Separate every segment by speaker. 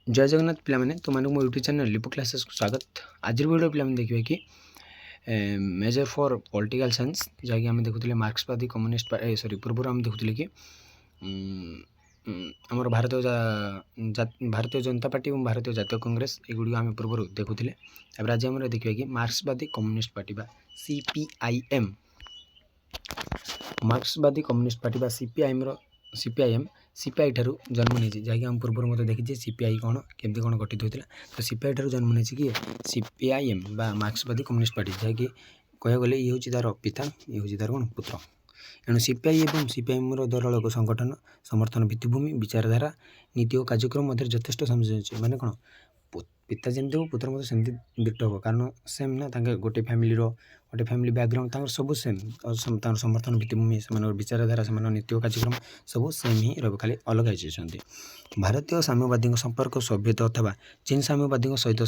Speaker 1: जय जगन्नाथ पिलाने तुम मो यूट्यूब चैनल लिपो क्लासेस को स्वागत। आज वीडियो पिलाने देखिए कि मेजर फॉर पॉलिटिकल साइंस जहाँकि आम देखुले मार्क्सवादी कम्युनिस्ट सॉरी पूर्व आम देखुले कि आमर भारतीय जनता पार्टी और भारतीय जातीय कांग्रेस एगुड़ी आम पूर्व देखुले। आज आम देखिए कि मार्क्सवादी कम्युनिस्ट पार्टी बा CPIM मार्क्सवादी कम्युनिस्ट पार्टी बा CPIM सीपीआई ठारू जन्म नहीं जहाँकि आम पूर्व मत देखी सीपीआई कौन केमती कौन गठित होता तो सीपीआई ठारू जन्म नहीं कि CPIM बा मार्क्सवादी कम्युनिस्ट पार्टी जहाँकि कह गले ये हूँ तार पिता ये हूँ तार कौन पुत्र। एणु सीपीआई और CPIM दल को संगठन समर्थन भित्तिभूमि विचारधारा नीति और कार्यक्रम मध्य यथेष्ट सामंजस्य माने कौन पिता जमी हो पुत्र मत सेमती दिट हम कारण सेम ना गोटे फैमिली बैकग्राउंड सब सेम समर्थन भित्तिभूमि से विचारधारा से नीति और कार्यक्रम सब सेम ही रहा खाली अलग होती। भारतीय साम्यवादी संपर्क सभ्यता अथवा चीन साम्यवादी सहित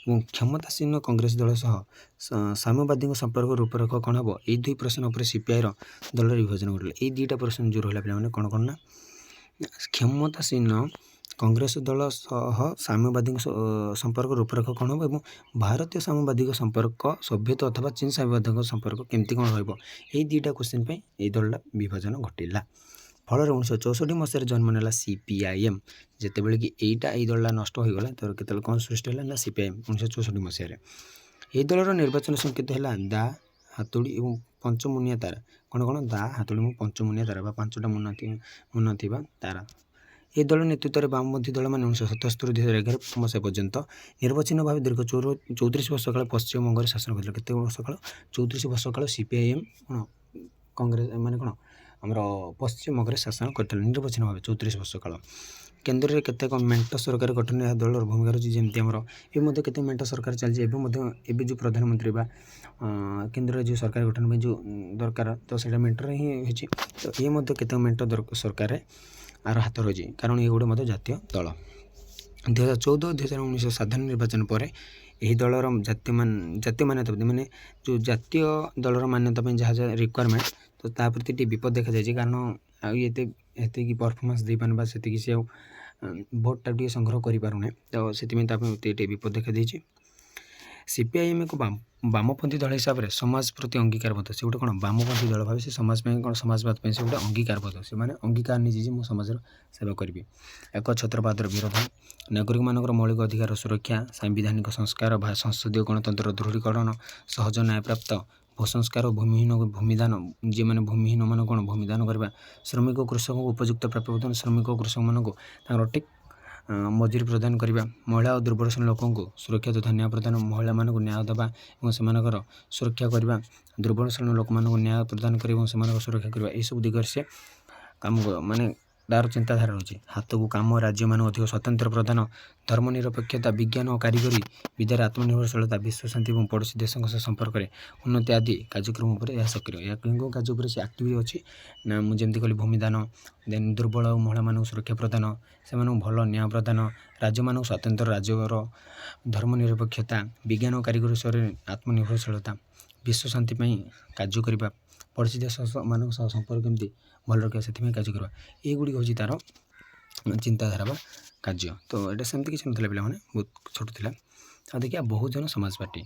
Speaker 1: क्षमतासीन कांग्रेस दल साम्यवादी संपर्क रूपरेख कौन हम ये दुई प्रश्न पर सीपीआई दल विभाजन घटला। ये दुईटा प्रश्न जो रहा पे कौन कौन ना क्षमतासीन कांग्रेस दल साम्यवादी संपर्क रूपरेख कौन हम और भारतीय साम्यवादी संपर्क सभ्यता अथवा चीन साम्यवादी संपर्क केमती कौन रही दुईटा क्वेश्चन ये दलटा विभाजन घटला। फल 1964 मसीह जन्म नेला CPIM जितेबाला कि यहीटा ये दलटा नष्ट हो गला तो केतल कौन सृष्टि है CPIM 1964 मसीह। ये दलर निर्वाचन संकेत है दा हातुड़ी और पंचमुनिया तारा कौन कौन दा हातुड़ी पंचमुनिया तारा पांचटा मुन थी तारा। ये दल नेतृत्व में वामपंथी दल मैंने 1977 2011 मसीहा पर्यंत निर्वाचन भाव दीर्घ 34 वर्ष काल पश्चिम बंग शासन करते केते वर्ष काल 34 वर्ष काल CPIM कौन कांग्रेस माने कौन आमर पश्चिम बंग शासन करते निर्वाचन भाव 34 वर्ष काल। केन्द्र में केतेक मेंट सरकार गठन दलर भूमिका रही जमी आमर ये केते मेंट सरकार चलती एवं जो प्रधानमंत्री बा केन्द्र जो सरकार गठन में जो दरकार तो सही मेंटर ही होती तो ये केते मेंट सरकार आर हाथ रही कारण ये गोटे जातीय दल 2014-2019 साधारण निर्वाचन पर यही दलर जातीय मान्यता माने जो जातीय दलर मान्यता जहाँ रिक्वायरमेंट तो ता प्रति विपद देखा जाए कारण ये परफॉर्मेंस दे पाने से सी भोटा टे संग्रह करें तो से विपद देखा देती। CPIM एक वामपंथी दल हिसाब से समाज प्रति अंगीकारबद्ध से गोटे कौन वामपंथी दल भाव से समाज कौन समाजवाद से गोटे अंगीकारबद्ध से मैंने अंगीकार नहीं मुझे समाजर सेवा करी एक छत्रवादर विरोध नागरिक मानकर मौलिक अधिकार सुरक्षा सांविधानिक संस्कार संसदीय गणतंत्र दृढ़ीकरण सहज न्याय प्राप्त भूसंस्कार भूमिहीन भूमिदान जी मैंने भूमिहीन मान कौन भूमिदान करवा श्रमिक कृषक उपयुक्त प्राप्य प्रदान श्रमिक कृषक मानक ठीक मजूरी प्रदान करने महिला और दुर्बल श्रेणी लोक सुरक्षा तथा न्याय प्रदान महिला मानक न्याय देवा और से सुरक्षा करने दुर्बल श्रेणी लोक न्याय प्रदान कर सुरक्षा करने यह सब दिगरे से काम माने तार चिंताधारा रही हाथ को काम राज्य मान अधिक स्वतंत्र प्रदान धर्मनिरपेक्षता विज्ञान और कारीगरी विद्यार आत्मनिर्भरशीलता विश्व शांति और पड़ोसी देशों सह संपर्क में उन्नति आदि कार्यक्रम पर यह सक्रिय या कौन कार्य से आक्टिव अच्छी ना मुझे कहली भूमिदान देन दुर्बल और महिला मान सुरक्षा प्रदान से भल न्याय प्रदान राज्य मान स्वतंत्र राज्यर धर्मनिरपेक्षता विज्ञान और कारीगरी स्तर आत्मनिर्भरशीलता विश्व शांति कार्य करने पड़ोसी देश मान संपर्क केमती भल रखा से कार्य करवा ये गुड़ी हूँ तार चिंताधारा कार्य तो यहाँ सेमती किसी ना पे बहुत छोट था। आ देखिए बहुजन समाज पार्टी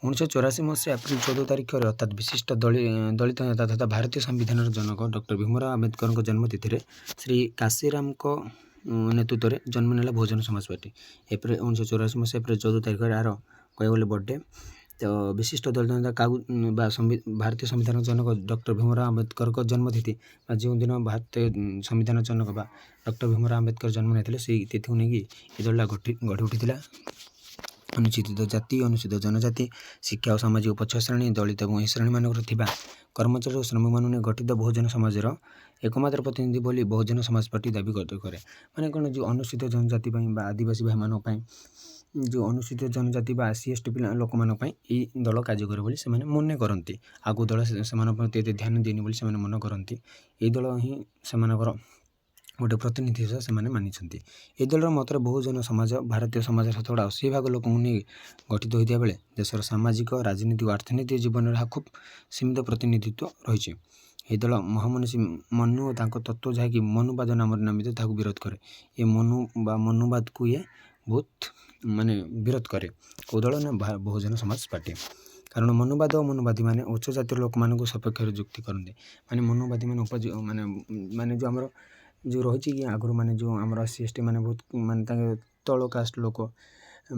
Speaker 1: 1984 मसीहा एप्रिल 14 तारीख अर्थात विशिष्ट दलित नेता तथा भारतीय संविधान जनक डॉक्टर भीमराव आंबेडकर जन्मतिथि श्री काशीराम को नेतृत्व में जन्म नेला बहुजन समाज पार्टी एप्रिल 1984 मसीहा एप्रिल 14 तारीख आर कह गले बर्थडे तो विशिष्ट दलित नेता भारतीय संविधान जनक डॉक्टर भीमराव आंबेडकर जन्मतिथि जो दिन भारतीय संविधान जनक डॉक्टर भीमराव आंबेडकर जन्म नहीं से तिथि को लेकिन ये दलटा गढ़ी उठी अनुसूचित जाति अनुसूचित जनजाति शिक्षा और सामाजिक पछुआ श्रेणी दलित और श्रेणी मानक कर्मचारी और श्रमिक मान गठित बहुजन समाजर एकमात्र प्रतिनिधि बोली बहुजन समाज पार्टी दाबी करे माने कौन जो अनुसूचित जनजाति आदिवासी भाई मान जो अनुसूचित जनजाति SC/ST लोक मान दल कार्य करे से मन करती आगु दल से ध्यान देनी से मन करती ये दल ही से गोटे प्रतिनिधि से मानी ये दलर मत बहुजन समाज भारतीय समाज 80% लोक गठित होता बेले देशर सामाजिक राजनीतिक और अर्थनैतिक जीवन में खूब सीमित प्रतिनिधित्व रही ଏହି ଦଳ ମହାମନୀଷୀ ମନୁ ଓ ତାଙ୍କ ତତ୍ତ୍ୱ ଯାହାକି ମନୁବାଦ ନାମରେ ନାମିତ ତାହାକୁ ବିରୋଧ କରେ। ଏ ମନୁ ବା ମନୁବାଦକୁ ଇଏ ବହୁତ ମାନେ ବିରୋଧ କରେ। କେଉଁ ଦଳ ନା ବହୁଜନ ସମାଜ ପାର୍ଟି। କାରଣ ମନୁବାଦ ଓ ମନୁବାଦୀ ମାନେ ଉଚ୍ଚ ଜାତିର ଲୋକମାନଙ୍କୁ ସପକ୍ଷରେ ଯୁକ୍ତି କରନ୍ତି। ମାନେ ମନୁବାଦୀ ମାନେ ମାନେ ଯେଉଁ ଆମର ଯେଉଁ ରହିଛି କି ଆଗରୁ ମାନେ ଯେଉଁ ଆମର SC ST ମାନେ ବହୁତ ମାନେ ତାଙ୍କ ତଳ କାଷ୍ଟ ଲୋକ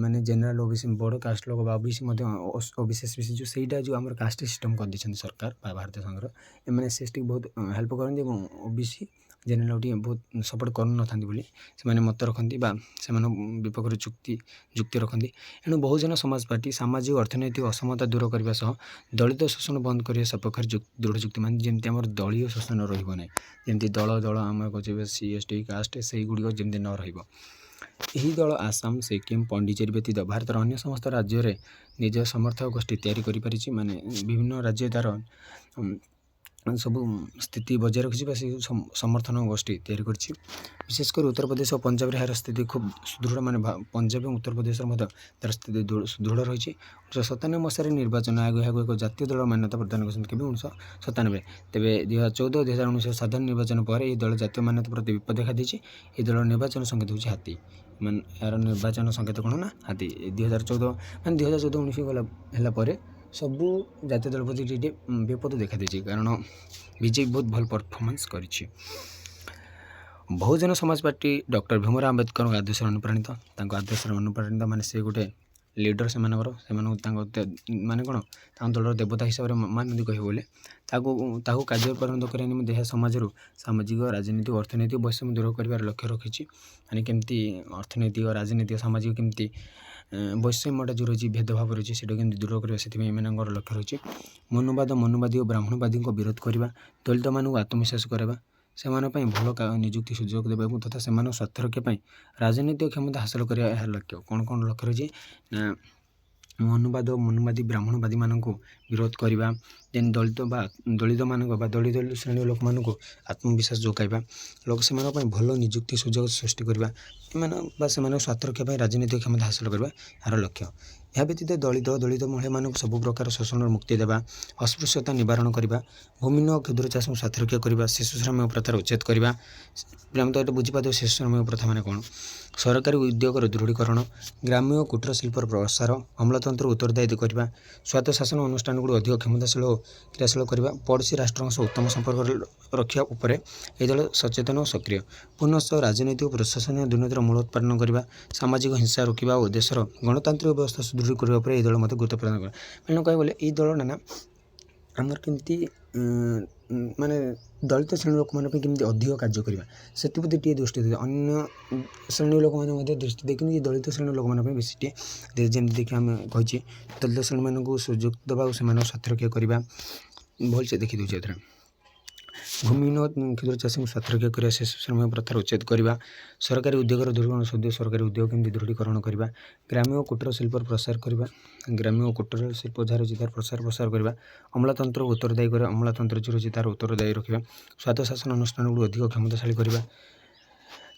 Speaker 1: ମାନେ ଜେନେରାଲ OBC ବଡ଼ କାଷ୍ଟ ଲୋକ ବା OBC ମଧ୍ୟ OBC SBC ଯେଉଁ ସେଇଟା ଯେଉଁ ଆମର କାଷ୍ଟ ସିଷ୍ଟମ୍ କରିଦେଇଛନ୍ତି ସରକାର ବା ଭାରତୀୟ ସଂଘର, ଏମାନେ SC ST ବହୁତ ହେଲ୍ପ କରନ୍ତି ଏବଂ OBC ଜେନେରାଲ ଟିକେ ବହୁତ ସପୋର୍ଟ କରୁନଥାନ୍ତି ବୋଲି ସେମାନେ ମତ ରଖନ୍ତି ବା ସେମାନଙ୍କ ବିପକ୍ଷରେ ଯୁକ୍ତି ରଖନ୍ତି। ଏଣୁ ବହୁଜନ ସମାଜ ପାର୍ଟି ସାମାଜିକ ଅର୍ଥନୈତିକ ଅସମତା ଦୂର କରିବା ସହ ଦଳିତ ଶୋଷଣ ବନ୍ଦ କରିବା ସପକ୍ଷରେ ଦୃଢ଼ ଯୁକ୍ତି, ମାନେ ଯେମିତି ଆମର ଦଳୀୟ ଶୋଷଣ ରହିବ ନାହିଁ, ଯେମିତି ଦଳ ଆମର କହୁଛେ SC ST କାଷ୍ଟ ସେଇଗୁଡ଼ିକ ଯେମିତି ନ ରହିବ। ଏହି ଦଳ ଆସାମ, ସିକିମ, ପଣ୍ଡିଚେରୀ ବ୍ୟତୀତ ଭାରତର ଅନ୍ୟ ସମସ୍ତ ରାଜ୍ୟରେ ନିଜ ସମର୍ଥକ ଗୋଷ୍ଠୀ ତିଆରି କରିପାରିଛି। ମାନେ ବିଭିନ୍ନ ରାଜ୍ୟ ତା'ର ସବୁ ସ୍ଥିତି ବଜାୟ ରଖିଛି ବା ସେ ସମର୍ଥନ ଗୋଷ୍ଠୀ ତିଆରି କରିଛି। ବିଶେଷ କରି ଉତ୍ତରପ୍ରଦେଶ ଓ ପଞ୍ଜାବରେ ଏହାର ସ୍ଥିତି ଖୁବ୍ ସୁଦୃଢ଼, ମାନେ ପଞ୍ଜାବ ଏବଂ ଉତ୍ତରପ୍ରଦେଶର ମଧ୍ୟ ତା'ର ସ୍ଥିତି ସୁଦୃଢ଼ ରହିଛି। 1997 ମସିହାରେ ନିର୍ବାଚନ ଆୟୋଗ ଏହାକୁ ଏକ ଜାତୀୟ ଦଳ ମାନ୍ୟତା ପ୍ରଦାନ କରିଛନ୍ତି। କେବେ 1997? ତେବେ 2014 ଓ 2019 ସାଧାରଣ ନିର୍ବାଚନ ପରେ ଏହି ଦଳ ଜାତୀୟ ମାନ୍ୟତା ପ୍ରତି ବିପଦ ଦେଖାଦେଇଛି। ଏହି ଦଳର ନିର୍ବାଚନ ସଂକେତ ହେଉଛି ହାତୀ। ମାନେ ଏହାର ନିର୍ବାଚନ ସଂକେତ କ'ଣ ନା ହାତୀ। 2014 ମାନେ 2014-19 ହେଲା ପରେ ସବୁ ଜାତୀୟ ଦଳ ପ୍ରତି ଟିକେ ବିପଦ ଦେଖାଦେଇଛି, କାରଣ ବିଜେପି ବହୁତ ଭଲ ପରଫର୍ମାନ୍ସ କରିଛି। ବହୁଜନ ସମାଜ ପାର୍ଟି ଡକ୍ଟର ଭୀମରାଓ ଆମ୍ବେଦକରଙ୍କ ଆଦର୍ଶରେ ଅନୁପ୍ରାଣିତ। ତାଙ୍କ ଆଦର୍ଶରେ ଅନୁପ୍ରାଣିତ ମାନେ ସେ ଗୋଟେ ଲିଡ଼ର ସେମାନଙ୍କୁ ତାଙ୍କ ମାନେ କ'ଣ ତାଙ୍କ ଦଳର ଦେବତା ହିସାବରେ ମାନନ୍ତି କହିବ ବୋଲେ ତାକୁ କାର୍ଯ୍ୟ ପରିଣତ କରିବା ନିମନ୍ତେ ଏହା ସମାଜରୁ ସାମାଜିକ, ରାଜନୈତିକ, ଅର୍ଥନୈତିକ ବୈଷମ୍ୟ ଦୂର କରିବାର ଲକ୍ଷ୍ୟ ରଖିଛି। ମାନେ କେମିତି ଅର୍ଥନୈତିକ, ରାଜନୈତିକ, ସାମାଜିକ କେମିତି ବୈଷମ୍ୟଟା ଯେଉଁ ରହିଛି, ଭେଦଭାବ ରହିଛି, ସେଇଟା କେମିତି ଦୂର କରିବା, ସେଥିପାଇଁ ଏମାନଙ୍କର ଲକ୍ଷ୍ୟ ରହିଛି। ମନୁବାଦ, ମନୁବାଦୀ ଓ ବ୍ରାହ୍ମଣବାଦୀଙ୍କ ବିରୋଧ କରିବା, ଦଳିତମାନଙ୍କୁ ଆତ୍ମବିଶ୍ୱାସ କରାଇବା, ସେମାନଙ୍କ ପାଇଁ ଭଲ ନିଯୁକ୍ତି ସୁଯୋଗ ଦେବା ଏବଂ ତଥା ସେମାନଙ୍କ ସ୍ୱାର୍ଥରକ୍ଷା ପାଇଁ ରାଜନୈତିକ କ୍ଷମତା ହାସଲ କରିବା ଏହାର ଲକ୍ଷ୍ୟ। କ'ଣ ଲକ୍ଷ୍ୟ ରହିଛି ନା ମନୁବାଦ, ମନୁବାଦୀ, ବ୍ରାହ୍ମଣବାଦୀମାନଙ୍କୁ ବିରୋଧ କରିବା, ଦେନ୍ ଦଳିତମାନଙ୍କ ବା ଦଳିତ ଶ୍ରେଣୀର ଲୋକମାନଙ୍କୁ ଆତ୍ମବିଶ୍ୱାସ ଯୋଗାଇବା, ସେମାନଙ୍କ ପାଇଁ ଭଲ ନିଯୁକ୍ତି ସୁଯୋଗ ସୃଷ୍ଟି କରିବା, ସେମାନଙ୍କ ସ୍ୱାର୍ଥରକ୍ଷା ପାଇଁ ରାଜନୈତିକ କ୍ଷମତା ହାସଲ କରିବା ଏହାର ଲକ୍ଷ୍ୟ। ଏହା ବ୍ୟତୀତ ଦଳିତ ମହିଳାମାନଙ୍କୁ ସବୁ ପ୍ରକାର ଶୋଷଣରୁ ମୁକ୍ତି ଦେବା, ଅସ୍ପୃଶ୍ୟତା ନିବାରଣ କରିବା, ଭୂମିହୀନ ଓ କ୍ଷୁଦ୍ର ଚାଷୀଙ୍କୁ ସ୍ୱାର୍ଥରକ୍ଷା କରିବା, ଶିଶୁ ଶ୍ରମିକ ପ୍ରଥାର ଉଚ୍ଛେଦ କରିବା। ଆମେ ତ ଏଇଟା ବୁଝିପାରିବା ଶିଶୁ ଶ୍ରମିକ ପ୍ରଥା ମାନେ କ'ଣ। ସରକାରୀ ଉଦ୍ୟୋଗର ଦୃଢ଼ୀକରଣ, ଗ୍ରାମ୍ୟ ଓ କୁଟୀର ଶିଳ୍ପର ପ୍ରସାର, ଅମଲାତନ୍ତ୍ରକୁ ଉତ୍ତରଦାୟିତ୍ୱ କରିବା, ସ୍ୱାୟତ୍ତଶାସନ ଅନୁଷ୍ଠାନଗୁଡ଼ିକୁ ଅଧିକ କ୍ଷମତାଶୀଳ ଓ କ୍ରିୟାଶୀଳ କରିବା, ପଡ଼ୋଶୀ ରାଷ୍ଟ୍ରଙ୍କ ସହ ଉତ୍ତମ ସମ୍ପର୍କ ରଖିବା ଉପରେ ଏହି ଦଳ ସଚେତନ ଓ ସକ୍ରିୟ। ପୁନଶ୍ଚ ରାଜନୈତିକ ପ୍ରଶାସନୀୟ ଦୁର୍ନୀତିର ମୂଳୋତ୍ପାଟନ କରିବା, ସାମାଜିକ ହିଂସା ରୋକିବା ଓ ଦେଶର ଗଣତାନ୍ତ୍ରିକ ବ୍ୟବସ୍ଥା ସୁଦୃଢ଼ କରିବା ଉପରେ ଏହି ଦଳ ମଧ୍ୟ ଗୁରୁତ୍ୱ ପ୍ରଦାନ କରେ। ମାନେ କହିବାକୁ ଗଲେ ଏହି ଦଳଟା ନା ଆମର କେମିତି ମାନେ ଦଳିତ ଶ୍ରେଣୀ ଲୋକମାନଙ୍କ ପାଇଁ କେମିତି ଅଧିକ କାର୍ଯ୍ୟ କରିବା ସେଥିପ୍ରତି ଟିକେ ଦୃଷ୍ଟି ଦେବେ। ଅନ୍ୟ ଶ୍ରେଣୀ ଲୋକମାନେ ମଧ୍ୟ ଦୃଷ୍ଟି ଦେଇଛନ୍ତି ଦଳିତ ଶ୍ରେଣୀ ଲୋକମାନଙ୍କ ପାଇଁ ବେଶୀ ଟିକେ ଯେମିତି ଦେଖି ଆମେ କହିଛି ଦଳିତ ଶ୍ରେଣୀମାନଙ୍କୁ ସୁଯୋଗ ଦେବା ଓ ସେମାନଙ୍କ ସ୍ୱାର୍ଥରକ୍ଷା କରିବା ଭଲସେ ଦେଖିଦେଉଛି। ଏଥିରେ ଭୂମିହୀନ କ୍ଷୁଦ୍ର ଚାଷୀଙ୍କୁ ସ୍ୱାର୍ଥରକ୍ଷା କରିବା, ଶିଶୁ ଶ୍ରମିକ ପ୍ରଥାର ଉଚ୍ଛେଦ କରିବା, ସରକାରୀ ଉଦ୍ୟୋଗର ସରକାରୀ ଉଦ୍ୟୋଗ କେମିତି ଦୃଢ଼ୀକରଣ କରିବା, ଗ୍ରାମ୍ୟ ଓ କୁଟୀର ଶିଳ୍ପର ପ୍ରସାର କରିବା, ଗ୍ରାମ୍ୟ ଓ କୁଟୀର ଶିଳ୍ପ ଯାହାର ଅଛି ତାର ପ୍ରସାର କରିବା, ଅମଲାତନ୍ତ୍ରକୁ ଉତ୍ତରଦାୟୀ କରିବା, ଅମଲାତନ୍ତ୍ର ଯେଉଁ ରହିଛି ତାର ଉତ୍ତରଦାୟୀ ରଖିବା, ସ୍ୱାୟତ୍ତଶାସନ ଅନୁଷ୍ଠାନଗୁଡ଼ିକୁ ଅଧିକ କ୍ଷମତାଶାଳୀ କରିବା,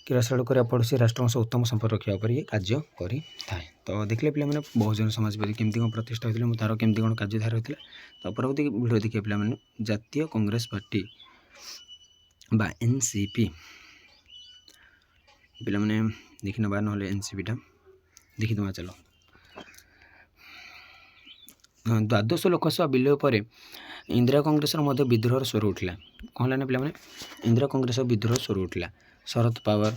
Speaker 1: କ୍ରିୟାଶୀଳ କରିବା, ପଡ଼ୋଶୀ ରାଷ୍ଟ୍ରଙ୍କ ସହ ଉତ୍ତମ ସମ୍ପର୍କ ରଖିବା ଉପରେ ଇଏ କାର୍ଯ୍ୟ କରିଥାଏ। ତ ଦେଖିଲେ ପିଲାମାନେ ବହୁଜନ ସମାଜ ପାର୍ଟି କେମିତି କ'ଣ ପ୍ରତିଷ୍ଠା ହୋଇଥିଲା, ତାର କେମିତି କ'ଣ କାର୍ଯ୍ୟଧାରା ହୋଇଥିଲା। ତ ପରବର୍ତ୍ତୀ ଭିଡ଼ିଓ ଦେଖିବା ପିଲାମାନେ ଜାତୀୟ କଂଗ୍ରେସ ପାର୍ଟି ବା NCP ପିଲାମାନେ ଦେଖିନେବା, ନହେଲେ NCPଟା ଦେଖିଦେବା। ଚାଲ ଦ୍ୱାଦଶ ଲୋକସଭା ବିଲୟ ପରେ ଇନ୍ଦିରା କଂଗ୍ରେସର ମଧ୍ୟ ବିଦ୍ରୋହର ସ୍ୱର ଉଠିଲା। କ'ଣ ହେଲା ନା ପିଲାମାନେ ଇନ୍ଦିରା କଂଗ୍ରେସର ବିଦ୍ରୋହର ସ୍ୱର ଉଠିଲା। ଶରଦ ପାୱାର,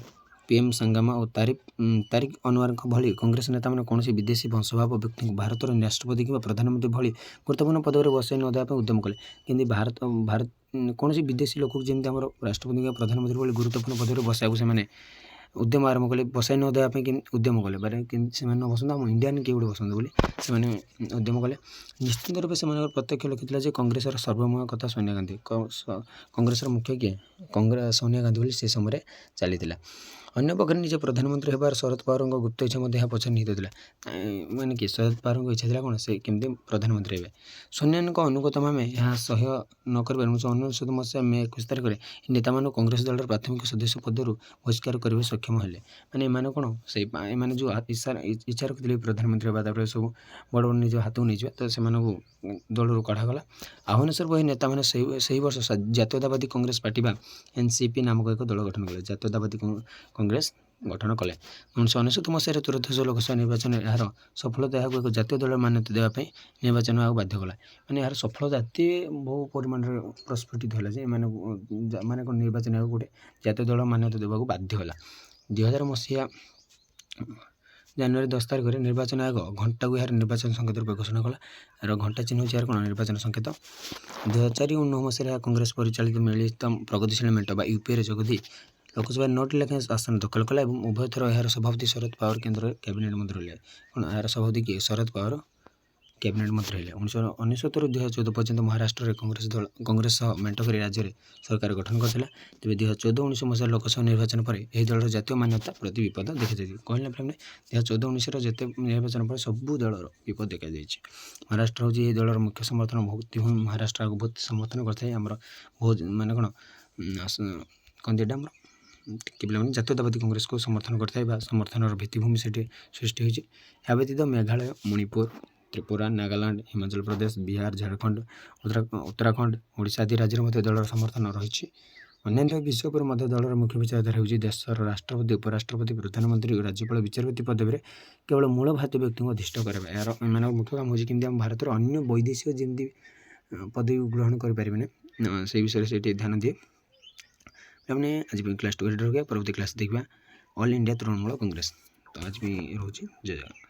Speaker 1: PM ସାଙ୍ଗାମା ଓ ତାରିକ ଅନୱାରଙ୍କ ଭଳି କଂଗ୍ରେସ ନେତାମାନେ କୌଣସି ବିଦେଶୀ ବଂଶୋଦ୍ଭବ ବ୍ୟକ୍ତିଙ୍କୁ ଭାରତର ରାଷ୍ଟ୍ରପତି କିମ୍ବା ପ୍ରଧାନମନ୍ତ୍ରୀ ଭଳି ଗୁରୁତ୍ୱପୂର୍ଣ୍ଣ ପଦରେ ବସାଇ ନ ଦେବା ପାଇଁ ଉଦ୍ୟମ କଲେ। କିନ୍ତୁ ଭାରତ କୌଣସି ବିଦେଶୀ ଲୋକକୁ ଯେମିତି ଆମର ରାଷ୍ଟ୍ରପତି କିମ୍ବା ପ୍ରଧାନମନ୍ତ୍ରୀ ଭଳି ଗୁରୁତ୍ୱପୂର୍ଣ୍ଣ ପଦରେ ବସାଇବାକୁ ସେମାନେ ଉଦ୍ୟମ ଆରମ୍ଭ କଲେ, ବସାଇ ନ ଦେବା ପାଇଁ ଉଦ୍ୟମ କଲେ। କିନ୍ତୁ ସେମାନେ ନ ବସନ୍ତୁ ଆମ ଇଣ୍ଡିଆନ୍ କିଏ ଗୋଟେ ବସନ୍ତୁ ବୋଲି ସେମାନେ ଉଦ୍ୟମ କଲେ। ନିଶ୍ଚିତ ରୂପେ ସେମାନଙ୍କର ପ୍ରତ୍ୟକ୍ଷ ଲକ୍ଷ୍ୟ ଥିଲା ଯେ କଂଗ୍ରେସର ସର୍ବମୟ କଥା ସୋନିଆ ଗାନ୍ଧୀ। କଂଗ୍ରେସର ମୁଖ୍ୟ କିଏ? କଂଗ୍ରେସ ସୋନିଆ ଗାନ୍ଧୀ ବୋଲି ସେ ସମୟରେ ଚାଲିଥିଲା। ଅନ୍ୟ ପକ୍ଷରେ ନିଜ ପ୍ରଧାନମନ୍ତ୍ରୀ ହେବାର ଶରଦ ପାୱାରଙ୍କ ଗୁପ୍ତ ଇଚ୍ଛା ମଧ୍ୟ ଏହା ପଛରେ ନିହିତ ଥିଲା। ମାନେ କି ଶରଦ ପାୱାରଙ୍କ ଇଚ୍ଛା ଥିଲା କ'ଣ ସେ କେମିତି ପ୍ରଧାନମନ୍ତ୍ରୀ ହେବେ। ସୋନିଆଙ୍କ ଅନୁଗତ ଭାବେ ଏହା ସହ୍ୟ ନ କରିବାରୁ 1999 ମସିହା ମେ 21 ତାରିଖରେ ନେତାମାନଙ୍କୁ କଂଗ୍ରେସ ଦଳର ପ୍ରାଥମିକ ସଦସ୍ୟ ପଦରୁ ବହିଷ୍କାର କରିବାକୁ ସକ୍ଷମ ହେଲେ। ମାନେ ଏମାନେ କ'ଣ ସେଇ ଏମାନେ ଯେଉଁ ଇଚ୍ଛା ରଖିଥିଲେ ପ୍ରଧାନମନ୍ତ୍ରୀ ହେବା ତାପରେ ସବୁ ବଡ଼ ବଡ଼ ନିଜ ହାତକୁ ନେଇଯିବା ତ ସେମାନଙ୍କୁ ଦଳରୁ କଢ଼ାଗଲା। ଆହ୍ୱାନ ସ୍ୱରୂପ ଏହି ନେତାମାନେ ସେହି ବର୍ଷ ଜାତୀୟତାବାଦୀ କଂଗ୍ରେସ ପାର୍ଟି ବା NCP ନାମକ ଏକ ଦଳ ଗଠନ କଲେ। ଜାତୀୟତାବାଦୀ କଂଗ୍ରେସ ଗଠନ କଲେ। 1999 ମସିହାରେ ତ୍ରୟୋଦଶ ଲୋକସଭା ନିର୍ବାଚନରେ ଏହାର ସଫଳତା ଏହାକୁ ଏକ ଜାତୀୟ ଦଳର ମାନ୍ୟତା ଦେବା ପାଇଁ ନିର୍ବାଚନ ହେବାକୁ ବାଧ୍ୟ କଲା। ମାନେ ଏହାର ସଫଳତା ଏତେ ବହୁ ପରିମାଣରେ ପ୍ରସ୍ଫୁଟିତ ହେଲା ଯେ ଏମାନଙ୍କୁ ମାନେ କ'ଣ ନିର୍ବାଚନ ହେବାକୁ ଗୋଟେ ଜାତୀୟ ଦଳ ମାନ୍ୟତା ଦେବାକୁ ବାଧ୍ୟ ହେଲା। 2000 ମସିହା ଜାନୁଆରୀ 10 ତାରିଖରେ ନିର୍ବାଚନ ଆୟୋଗ ଘଣ୍ଟାକୁ ଏହାର ନିର୍ବାଚନ ସଂକେତ ରୂପେ ଘୋଷଣା କଲା। ଏହାର ଘଣ୍ଟା ଚିହ୍ନ ହେଉଛି ଏହାର କ'ଣ ନିର୍ବାଚନ ସଂକେତ। 2004-19 ମସିହାରେ ଏହା କଂଗ୍ରେସ ପରିଚାଳିତ ମିଳିତ ପ୍ରଗତିଶୀଳ ମେଣ୍ଟ ବା UPAରେ ଯୋଗ ଦେଇ ଲୋକସଭାରେ 9ଟି ଲେଖାଏଁ ଆସନ ଦଖଲ କଲା ଏବଂ ଉଭୟ ଥର ଏହାର ସଭାପତି ଶରଦ ପାୱାର କେନ୍ଦ୍ରରେ କ୍ୟାବିନେଟ୍ ମନ୍ତ୍ରୀ ରହିଲେ। କ'ଣ ଏହାର ସଭାପତି କିଏ ଶରଦ ପାୱାର କ୍ୟାବିନେଟ୍ ମନ୍ତ୍ରୀ ରହିଲେ। 1999ରୁ 2014 ପର୍ଯ୍ୟନ୍ତ ମହାରାଷ୍ଟ୍ରରେ କଂଗ୍ରେସ ସହ ମେଣ୍ଟ କରି ରାଜ୍ୟରେ ସରକାର ଗଠନ କରିଥିଲା। ତେବେ 2014-19 ମସିହା ଲୋକସଭା ନିର୍ବାଚନ ପରେ ଏହି ଦଳର ଜାତୀୟ ମାନ୍ୟତା ପ୍ରତି ବିପଦ ଦେଖାଯାଇଛି। କହିଲା ପ୍ରେମରେ 2014-19ର ଯେତେ ନିର୍ବାଚନ ପରେ ସବୁ ଦଳର ବିପଦ ଦେଖାଯାଇଛି। ମହାରାଷ୍ଟ୍ର ହେଉଛି ଏହି ଦଳର ମୁଖ୍ୟ ସମର୍ଥନ ଭିତ୍ତିଭୂମି। ମହାରାଷ୍ଟ୍ର ଆଗକୁ ବହୁତ ସମର୍ଥନ କରିଥାଏ ଆମର ବହୁତ ମାନେ କ'ଣ କହନ୍ତି ଏଇଟା ଆମର ଟିକେ ପିଲାମାନେ ଜାତୀୟତାବାଦୀ କଂଗ୍ରେସକୁ ସମର୍ଥନ କରିଥାଏ ବା ସମର୍ଥନର ଭିତ୍ତିଭୂମି ସେଠି ସୃଷ୍ଟି ହୋଇଛି। ଏହା ବ୍ୟତୀତ ମେଘାଳୟ, ମଣିପୁର, ତ୍ରିପୁରା, ନାଗାଲାଣ୍ଡ, ହିମାଚଳ ପ୍ରଦେଶ, ବିହାର, ଝାଡ଼ଖଣ୍ଡ, ଉତ୍ତରାଖଣ୍ଡ, ଓଡ଼ିଶା ଆଦି ରାଜ୍ୟରେ ମଧ୍ୟ ଦଳର ସମର୍ଥନ ରହିଛି। ଅନ୍ୟାନ୍ୟ ବିଷୟ ଉପରେ ମଧ୍ୟ ଦଳର ମୁଖ୍ୟ ବିଚାରଧାରା ହେଉଛି ଦେଶର ରାଷ୍ଟ୍ରପତି, ଉପରାଷ୍ଟ୍ରପତି, ପ୍ରଧାନମନ୍ତ୍ରୀ ଓ ରାଜ୍ୟପାଳ ବିଚାରପତି ପଦବୀରେ କେବଳ ମୂଳ ଭାରତୀୟ ବ୍ୟକ୍ତିଙ୍କୁ ଅଧିଷ୍ଠ କରାଇବା। ଏହାର ଏମାନଙ୍କ ମୁଖ୍ୟ କାମ ହେଉଛି କେମିତି ଆମ ଭାରତର ଅନ୍ୟ ବୈଦେଶିକ ଯେମିତି ପଦବୀ ଗ୍ରହଣ କରିପାରିବେନି ସେଇ ବିଷୟରେ ସେଇଠି ଧ୍ୟାନ ଦିଏ। ମାନେ ଆଜି ପାଇଁ କ୍ଲାସ୍ 2 ରେଡ଼ି ରଖିବା। ପରବର୍ତ୍ତୀ କ୍ଲାସ୍ ଦେଖିବା ଅଲ୍ ଇଣ୍ଡିଆ ତୃଣମୂଳ କଂଗ୍ରେସ। ତ ଆଜି ବି ରହୁଛି ଜୟ ଜଗନ୍ନାଥ।